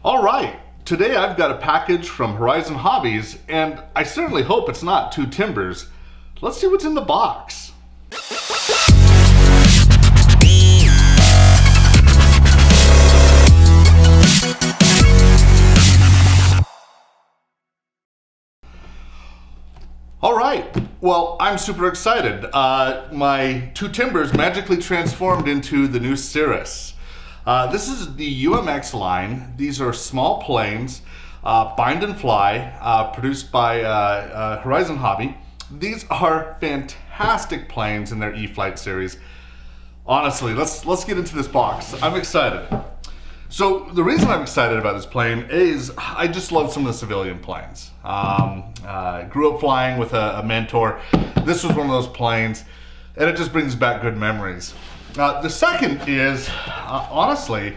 All right, today I've got a package from Horizon Hobbies, and I certainly hope it's not two timbers. Let's see what's in the box. All right, well, I'm super excited. My two timbers magically transformed into the new Cirrus. This is the UMX line. These are small planes, bind and fly, produced by Horizon Hobby. These are fantastic planes in their E-flite series. Honestly, let's get into this box. I'm excited. So the reason I'm excited about this plane is I just love some of the civilian planes. Grew up flying with a mentor. This was one of those planes, and it just brings back good memories. The second is, honestly,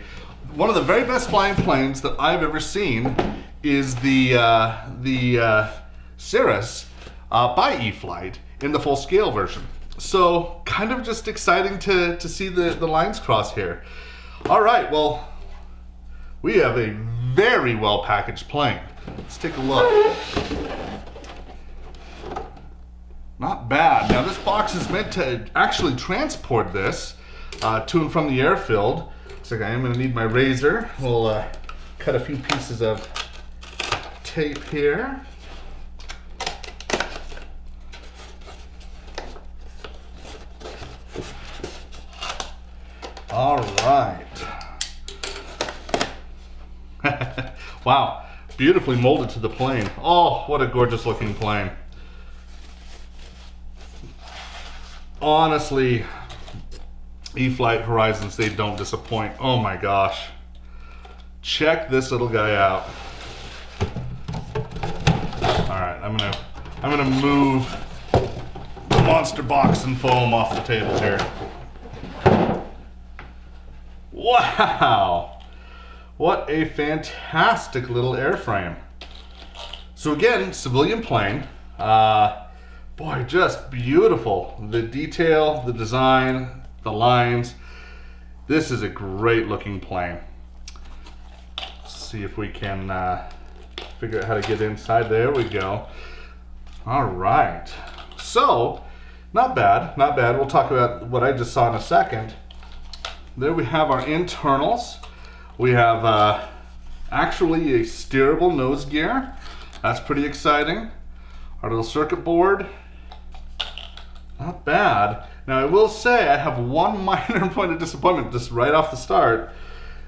one of the very best flying planes that I've ever seen is the Cirrus by E-flite in the full scale version. So kind of just exciting to see the lines cross here. All right, well, we have a very well packaged plane. Let's take a look. Not bad. Now this box is meant to actually transport this to and from the airfield. Looks like I am going to need my razor. We'll cut a few pieces of tape here. All right. Wow, beautifully molded to the plane. Oh, what a gorgeous looking plane. Honestly, E-flite Horizons, they don't disappoint. Oh my gosh. Check this little guy out. All right, I'm gonna move the monster box and foam off the table here. Wow. What a fantastic little airframe. So again, civilian plane. Boy, just beautiful. The detail, the design, the lines. This is a great looking plane. Let's see if we can figure out how to get inside. There we go. All right. So, not bad, not bad. We'll talk about what I just saw in a second. There we have our internals. We have actually a steerable nose gear. That's pretty exciting. Our little circuit board. Not bad. Now I will say I have one minor point of disappointment just right off the start,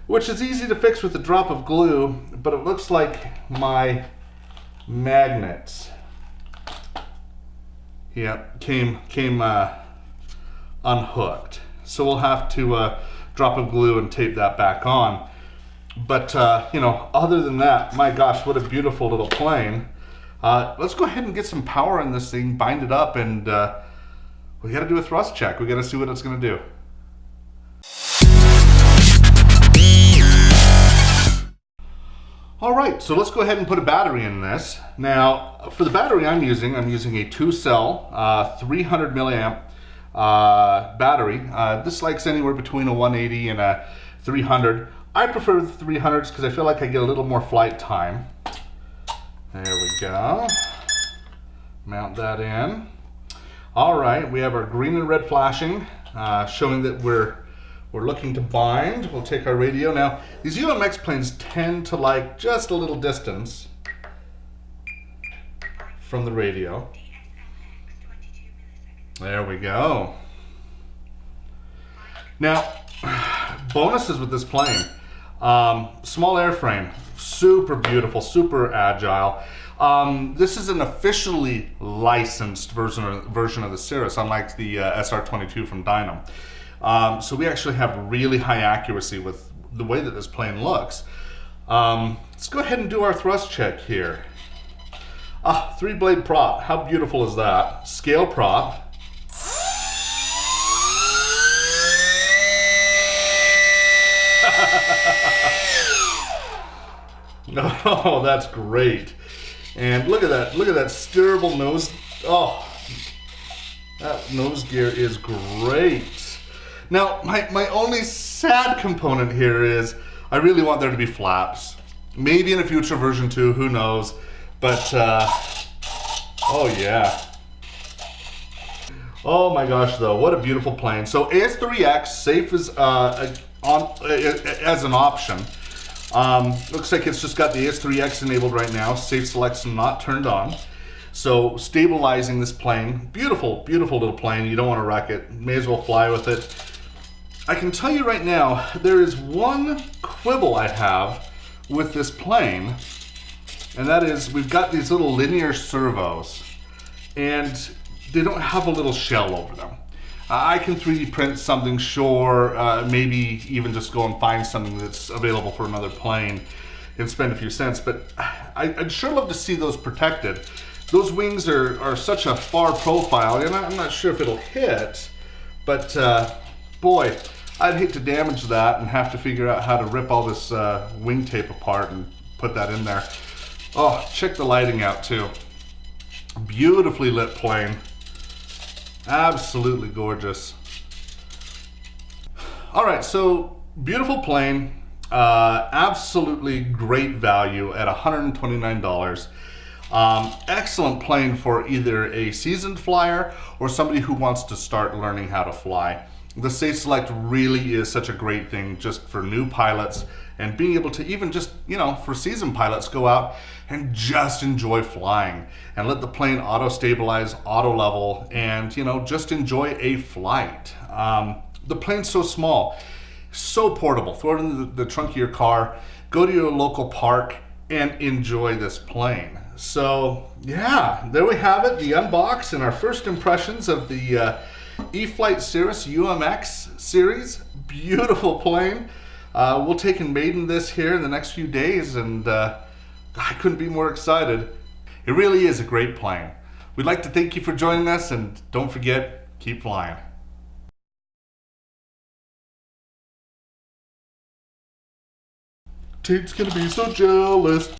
which is easy to fix with a drop of glue, but it looks like my magnets, came unhooked. So we'll have to drop of glue and tape that back on. But you know, other than that, my gosh, what a beautiful little plane. Let's go ahead and get some power in this thing, bind it up, and we got to do a thrust check. We got to see what it's going to do. All right, so let's go ahead and put a battery in this. Now, for the battery I'm using a 2-cell, 300 milliamp battery. This likes anywhere between a 180 and a 300. I prefer the 300s because I feel like I get a little more flight time. There we go. Mount that in. All right, we have our green and red flashing, showing that we're looking to bind. We'll take our radio. Now, these UMX planes tend to like just a little distance from the radio. There we go. Now, bonuses with this plane. Small airframe, super beautiful, super agile. This is an officially licensed version of the Cirrus, unlike the SR22 from Dynam. So we actually have really high accuracy with the way that this plane looks. Let's go ahead and do our thrust check here. 3-blade prop, how beautiful is that? Scale prop. Oh, that's great. And look at that steerable nose. Oh, that nose gear is great. Now, my only sad component here is I really want there to be flaps. Maybe in a future version 2, who knows? But, oh yeah. Oh my gosh, though, what a beautiful plane. So AS3X, SAFE is as an option. Looks like it's just got the AS3X enabled right now. SAFE Select's not turned on. So stabilizing this plane, beautiful, beautiful little plane. You don't want to wreck it. May as well fly with it. I can tell you right now, there is one quibble I have with this plane, and that is we've got these little linear servos, and they don't have a little shell over them. I can 3D print something, sure, maybe even just go and find something that's available for another plane and spend a few cents, but I'd sure love to see those protected. Those wings are such a far profile, and I'm not sure if it'll hit, but boy, I'd hate to damage that and have to figure out how to rip all this wing tape apart and put that in there. Oh, check the lighting out too. Beautifully lit plane. Absolutely gorgeous. All right, so beautiful plane. Absolutely great value at $129. Excellent plane for either a seasoned flyer or somebody who wants to start learning how to fly. The SAFE Select really is such a great thing just for new pilots and being able to even just, you know, for seasoned pilots, go out and just enjoy flying and let the plane auto-stabilize, auto-level, and, you know, just enjoy a flight. The plane's so small, so portable. Throw it in the trunk of your car, go to your local park, and enjoy this plane. So yeah, there we have it, the unbox and our first impressions of the E-flite Cirrus UMX series. Beautiful plane. We'll take and maiden this here in the next few days, and I couldn't be more excited. It really is a great plane. We'd like to thank you for joining us, and don't forget, keep flying. Tate's gonna be so jealous.